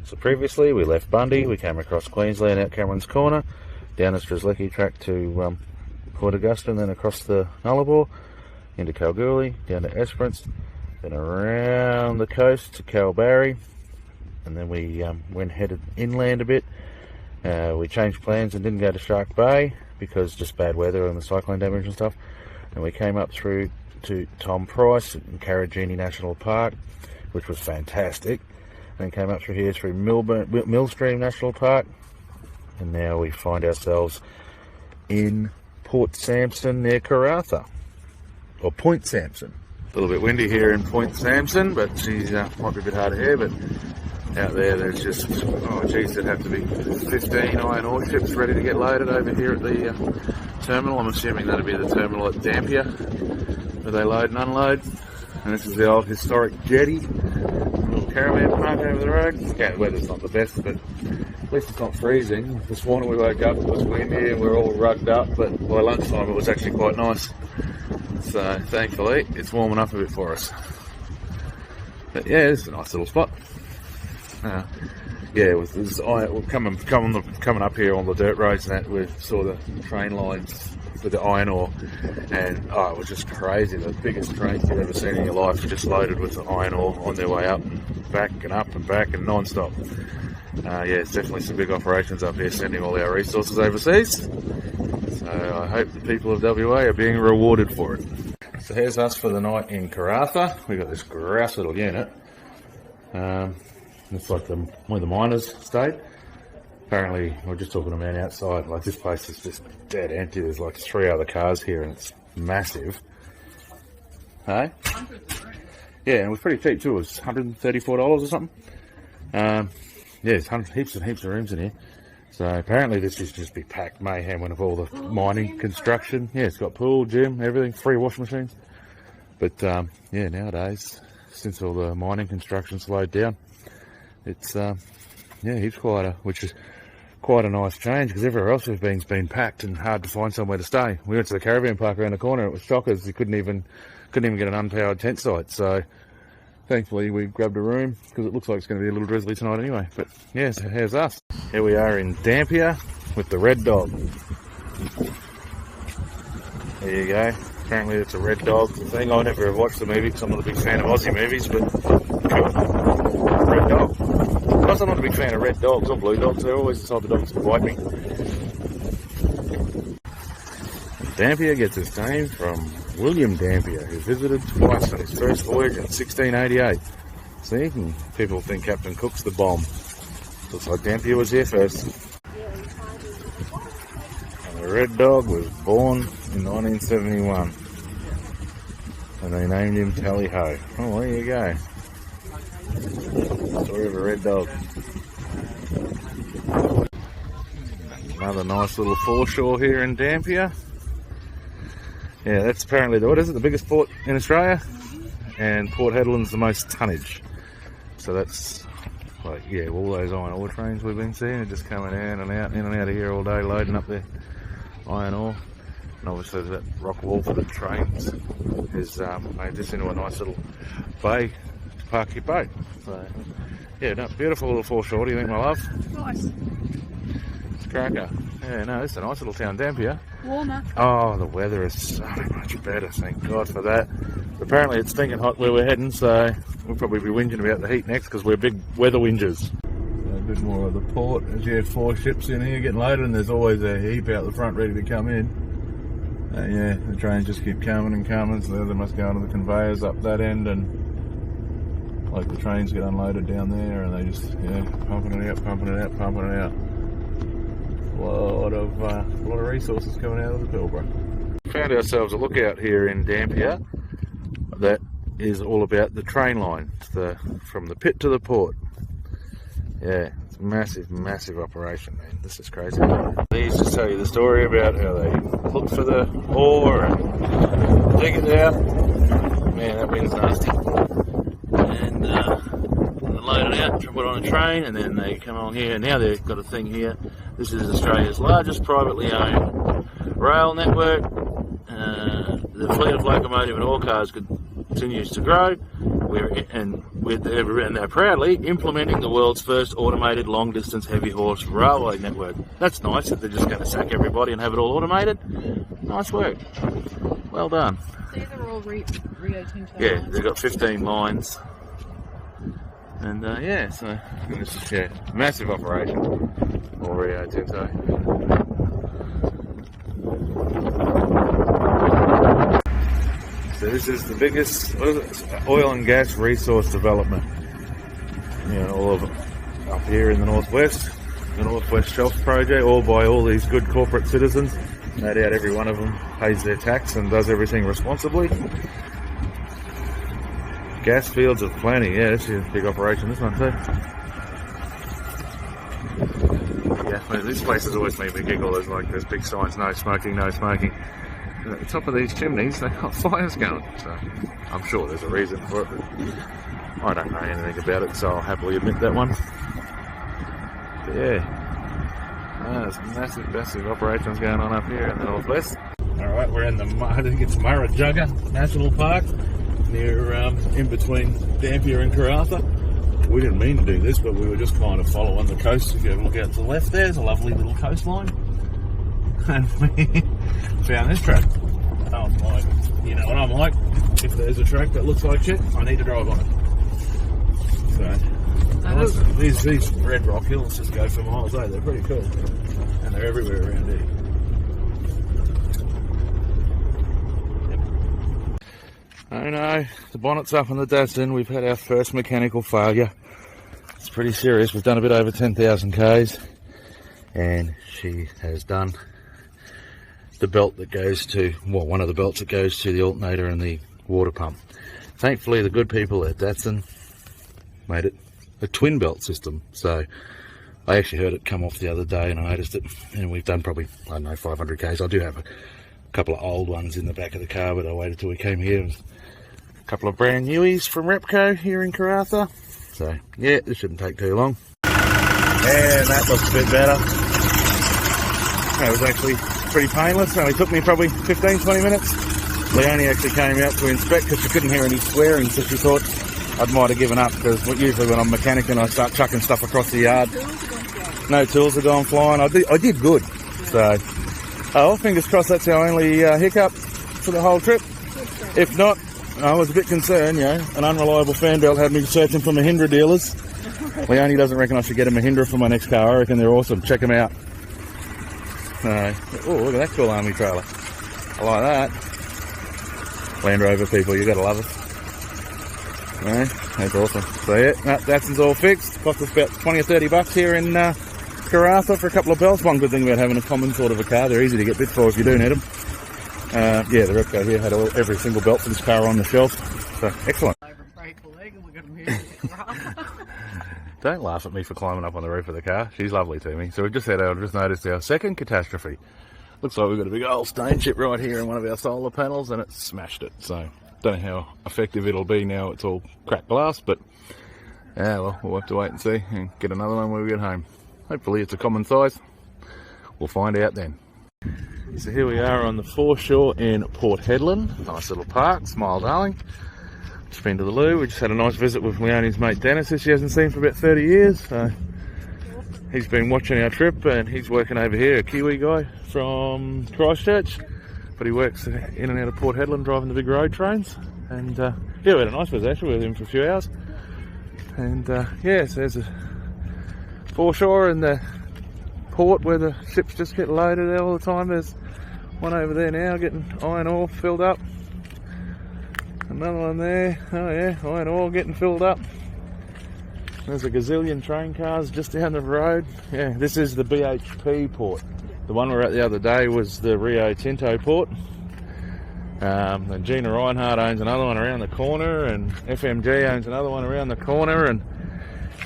So previously we left Bundy, we came across Queensland out Cameron's Corner, down the Strzelecki track to Port Augusta, and then across the Nullarbor into Kalgoorlie, down to Esperance, then around the coast to Kalbarri, and then we headed inland a bit. We changed plans and didn't go to Shark Bay because just bad weather and the cyclone damage and stuff, and we came up through to Tom Price and Karratha National Park, which was fantastic. Then came up through here through Millstream National Park, and now we find ourselves in Port Samson near Karratha, or Point Samson. A little bit windy here in Point Samson, but geez, might be a bit hard to hear, but out there's just, oh geez, there'd have to be 15 iron ore ships ready to get loaded over here at the terminal. I'm assuming that'd be the terminal at Dampier, where they load and unload. And this is the old historic jetty. Little caravan park over the road. Yeah, the weather's not the best, but at least it's not freezing. This morning we woke up, it was windy and we were all rugged up, but by lunchtime it was actually quite nice. So thankfully it's warm enough a bit for us. But yeah, it's a nice little spot. Yeah, with this, coming up here on the dirt roads and that, we saw the train lines for the iron ore, and oh, it was just crazy. The biggest trains you've ever seen in your life, just loaded with iron ore on their way up and back and up and back and non-stop. Yeah, it's definitely some big operations up here, sending all our resources overseas. So I hope the people of WA are being rewarded for it. So here's us for the night in Karratha. We've got this grouse little unit. It's like where the miners stayed. Apparently, we're just talking to a man outside, like this place is just dead empty. There's like 3 other cars here and it's massive. Hey? Yeah, and it was pretty cheap too. It was $134 or something. Yeah, there's heaps and heaps of rooms in here. So apparently this used to just be packed mayhem with all the mining construction. Yeah, it's got pool, gym, everything, free washing machines. But yeah, nowadays, since all the mining construction slowed down, it's yeah, heaps quieter, which is quite a nice change because everywhere else we've been packed and hard to find somewhere to stay. We went to the caravan park around the corner. It was shockers. You couldn't even get an unpowered tent site. So thankfully we grabbed a room because it looks like it's going to be a little drizzly tonight anyway. But yeah, so here's us. Here we are in Dampier with the Red Dog. There you go. Apparently it's a Red Dog thing. I never have watched the movie because I'm not a big fan of Aussie movies, but Red Dog. Plus I'm not a big fan of red dogs or blue dogs. They're always the type of dogs that bite me. Dampier gets its name from William Dampier, who visited twice on his first voyage in 1688. See, people think Captain Cook's the bomb. Looks like Dampier was here first. And the Red Dog was born in 1971. And they named him Tally Ho. Oh, there you go. Story of a Red Dog. Another nice little foreshore here in Dampier. Yeah, that's apparently the biggest port in Australia, and Port Hedland's the most tonnage. So that's like, yeah, all those iron ore trains we've been seeing are just coming in and out of here all day, loading up their iron ore. And obviously that rock wall for the trains is made this into a nice little bay to park your boat. So yeah, no, beautiful little foreshore. What do you think, my love? Nice. It's a cracker. Yeah, no, it's a nice little town, Dampier. Warmer. Oh, the weather is so much better, thank God for that. Apparently it's stinking hot where we're heading, so we'll probably be whinging about the heat next because we're big weather whingers. A bit more of the port, as you have 4 ships in here getting loaded, and there's always a heap out the front ready to come in. Yeah, the trains just keep coming and coming, so they must go onto the conveyors up that end, and like the trains get unloaded down there, and they just, yeah, pumping it out, pumping it out, pumping it out. A lot of resources coming out of the Pilbara. Found ourselves a lookout here in Dampier that is all about the train line, from the pit to the port. Yeah, it's a massive operation, man. This is crazy. These just tell you the story about how they look for the ore and dig it out. Man, that wind's nasty. And load it out, put it on a train, and then they come on here. Now they've got a thing here. This is Australia's largest privately owned rail network. The fleet of locomotive and ore cars continues to grow, they're proudly implementing the world's first automated long-distance heavy-horse railway network. That's nice that they're just going to sack everybody and have it all automated. Nice work. Well done. These are all Rio Tinto. Yeah, they've got 15 lines. And yeah, so this is massive operation. All Rio Tinto. So this is the biggest oil and gas resource development. All of it up here in the northwest, the Northwest Shelf Project, all by all these good corporate citizens. No doubt every one of them pays their tax and does everything responsibly. Gas fields of plenty. Yeah, this is a big operation, this one too. Yeah, this place has always made me giggle. There's like there's big signs, no smoking, no smoking. And at the top of these chimneys, they've got fires going. So I'm sure there's a reason for it, but I don't know anything about it, so I'll happily admit that one. But yeah, there's massive operations going on up here in the northwest. Alright, we're in the, I think it's Karratha National Park, near, in between Dampier and Karratha. We didn't mean to do this, but we were just kind of following the coast. If you have a look out to the left, there's a lovely little coastline. And we found this track. And I was like, you know what I'm like, if there's a track that looks like shit, I need to drive on it. So, these red rock hills just go for miles, eh? They're pretty cool. And they're everywhere around here. Oh no, the bonnet's up on the Datsun. We've had our first mechanical failure. It's pretty serious. We've done a bit over 10,000 Ks, and she has done the belt that goes to, well, one of the belts that goes to the alternator and the water pump. Thankfully, the good people at Datsun made it a twin belt system. So I actually heard it come off the other day and I noticed it, and we've done probably, I don't know, 500 Ks. I do have a couple of old ones in the back of the car, but I waited till we came here. A couple of brand newies from Repco here in Karratha. So yeah, this shouldn't take too long. And that looks a bit better. That was actually pretty painless. It only took me probably 15-20 minutes. Leonie actually came out to inspect because she couldn't hear any swearing, so she thought I might have given up, because usually when I'm mechanicking I start chucking stuff across the yard. No tools are going flying. I did good. So, oh, fingers crossed that's our only hiccup for the whole trip. If not, I was a bit concerned, an unreliable fan belt had me searching for Mahindra dealers. Leonie doesn't reckon I should get a Mahindra for my next car. I reckon they're awesome. Check them out. Oh, look at that cool army trailer. I like that. Land Rover people, you gotta love it. That's awesome. So yeah, Datsun's all fixed. Cost us about 20 or 30 bucks here in Karratha for a couple of belts. One good thing about having a common sort of a car, they're easy to get bid for if you do need them. Yeah, the Repco here had every single belt for this car on the shelf. So excellent. Don't laugh at me for climbing up on the roof of the car. She's lovely to me. So we've just noticed our second catastrophe. Looks like we've got a big old stain chip right here in one of our solar panels, and it smashed it. So don't know how effective it'll be now it's all cracked glass, but yeah, well, we'll have to wait and see and get another one when we get home. Hopefully it's a common size. We'll find out then. So here we are on the foreshore in Port Hedland. Nice little park, Smile Darling. Just been to the loo. We just had a nice visit with Leonie's mate Dennis, who she hasn't seen for about 30 years. So he's been watching our trip, and he's working over here, a Kiwi guy from Christchurch. But he works in and out of Port Hedland driving the big road trains. And yeah, we had a nice visit actually with him for a few hours. And yeah, so there's a foreshore and the port where the ships just get loaded all the time. There's one over there now getting iron ore filled up. Another one there. Oh yeah, iron ore getting filled up. There's a gazillion train cars just down the road. Yeah, this is the BHP port. The one we were at the other day was the Rio Tinto port. And Gina Reinhardt owns another one around the corner, and FMG owns another one around the corner, and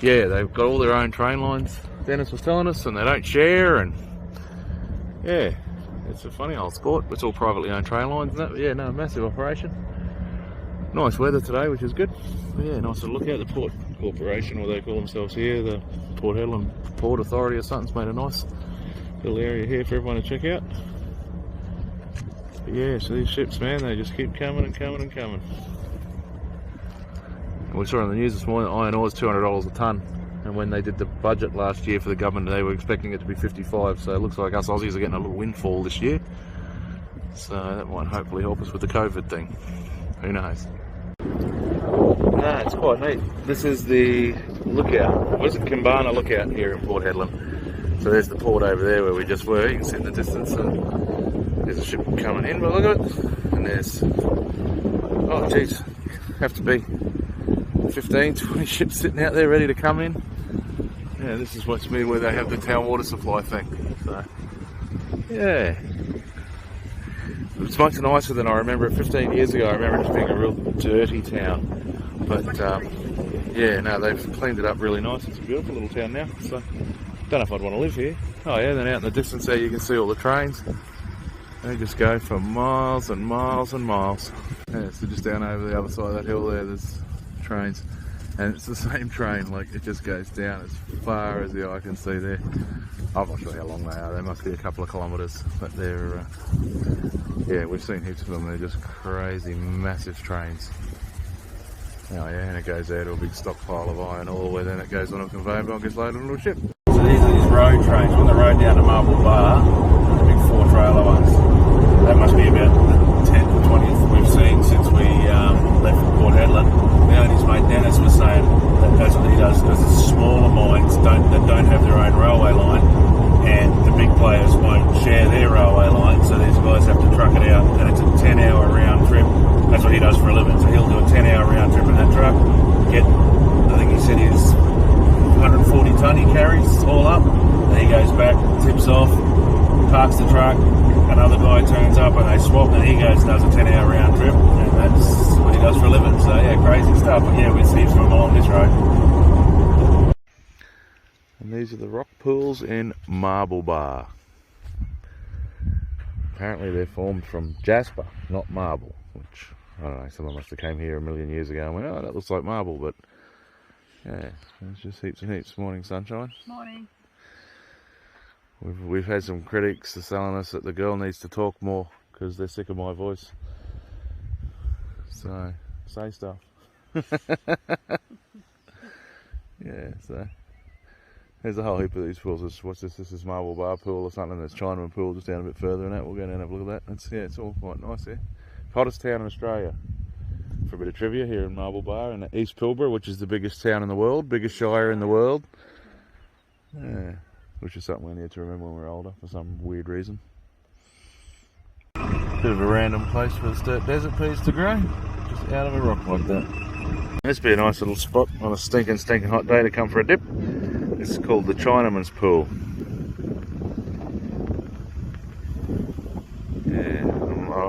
yeah, they've got all their own train lines, Dennis was telling us, and they don't share, and yeah, it's a funny old sport. It's all privately owned train lines and that, but yeah, no, massive operation. Nice weather today, which is good. But yeah, nice to look at. The Port Corporation, or they call themselves here, the Port Hedland Port Authority or something's made a nice little area here for everyone to check out. But yeah, so these ships, man, they just keep coming and coming and coming. And we saw on the news this morning that iron ore is $200 a tonne. And when they did the budget last year for the government, they were expecting it to be 55. So it looks like us Aussies are getting a little windfall this year. So that might hopefully help us with the COVID thing. Who knows? No, it's quite neat. This is the lookout. What is it? Kambana lookout here in Port Hedland. So there's the port over there where we just were. You can see in the distance. There's a ship coming in, but look at it. And there's, oh geez, have to be 15, 20 ships sitting out there ready to come in. Yeah, this is what's me where they have the town water supply thing. So, yeah. It's much nicer than I remember it 15 years ago. I remember it just being a real dirty town. But yeah, no, they've cleaned it up really nice. It's a beautiful little town now. So, don't know if I'd want to live here. Oh yeah, then out in the distance there you can see all the trains. They just go for miles and miles and miles. Yeah, so just down over the other side of that hill there, there's trains. And it's the same train, like it just goes down as far as the eye can see there. I'm not sure how long they are, they must be a couple of kilometres, but they're, yeah, we've seen heaps of them. They're just crazy, massive trains. Oh yeah, and it goes there to a big stockpile of iron ore, where then it goes on a conveyor belt and gets loaded onto a ship. So these are these road trains, on the road down to Marble Bar, the big 4-trailer ones. That must be about the 10th or 20th we've seen since we left Port Hedland. Leonie's mate Dennis was saying that that's what he does, because the smaller mines that don't have their own railway line, and the big players won't share their railway line, so these guys have to truck it out, and it's a 10-hour round trip. That's what he does for a living, so he'll do a 10-hour round trip in that truck, get, I think he said his 140 tonne he carries all up, and he goes back, tips off, parks the truck, another guy turns up and they swap, and he goes and does a 10-hour round trip, and that's what he does for a living. So yeah, crazy stuff. But yeah, we see from along this road. And these are the rock pools in Marble Bar. Apparently they're formed from jasper, not marble, which, I don't know, someone must have came here a million years ago and went, oh, that looks like marble, but yeah, there's just heaps and heaps. Morning, sunshine. Morning. We've had some critics telling us that the girl needs to talk more because they're sick of my voice. So, say stuff. Yeah, so there's a whole heap of these pools. What's this? This is Marble Bar Pool or something. There's Chinaman Pool just down a bit further than that. We'll go down and have a look at that. Yeah, it's all quite nice there. Hottest town in Australia. For a bit of trivia, here in Marble Bar in East Pilbara, which is the biggest town in the world, biggest shire in the world. Yeah. Which is something we need to remember when we're older for some weird reason. Bit of a random place for the desert peas to grow, just out of a rock like that. This would be a nice little spot on a stinking hot day to come for a dip. It's called the Chinaman's Pool. Yeah,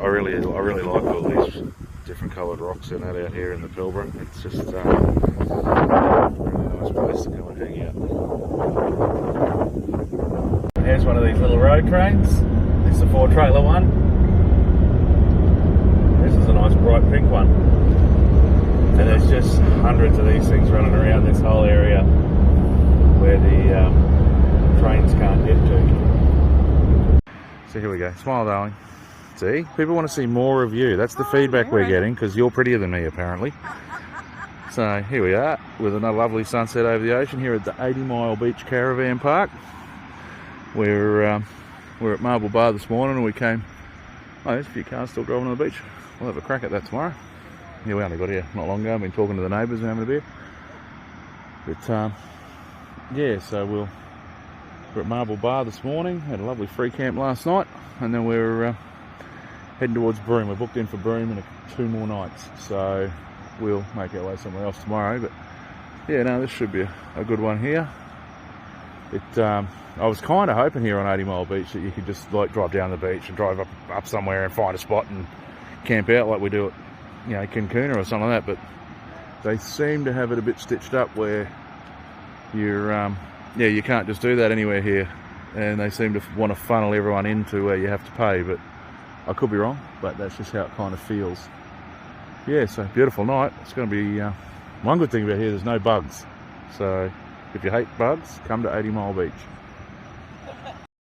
I really like all these different coloured rocks in that out here in the Pilbara. It's just a really nice place to come and hang out. Here's one of these little road trains. This is a 4-trailer one. This is a nice bright pink one. And there's just hundreds of these things running around this whole area where the trains can't get to. So here we go. Smile, darling. See? People want to see more of you. That's the feedback we're getting, because you're prettier than me, apparently. So here we are with another lovely sunset over the ocean here at the 80 Mile Beach Caravan Park. We're at Marble Bar this morning and we came, oh, there's a few cars still driving on the beach. We'll have a crack at that tomorrow. Yeah, we only got here not long ago. I've been talking to the neighbours and having a beer. But yeah, so we're at Marble Bar this morning. Had a lovely free camp last night, and then we're heading towards Broome. We're booked in for Broome in 2 more nights, so we'll make our way somewhere else tomorrow. But yeah, no, this should be a good one here. I was kind of hoping here on 80 Mile Beach that you could just like drive down the beach and drive up somewhere and find a spot and camp out like we do at, you know, Cancun or something like that. But they seem to have it a bit stitched up where you're, yeah, you can't just do that anywhere here, and they seem to want to funnel everyone into where you have to pay. But I could be wrong, but that's just how it kind of feels. Yeah, so beautiful night. It's going to be one good thing about here, there's no bugs. So if you hate bugs, come to 80 Mile Beach.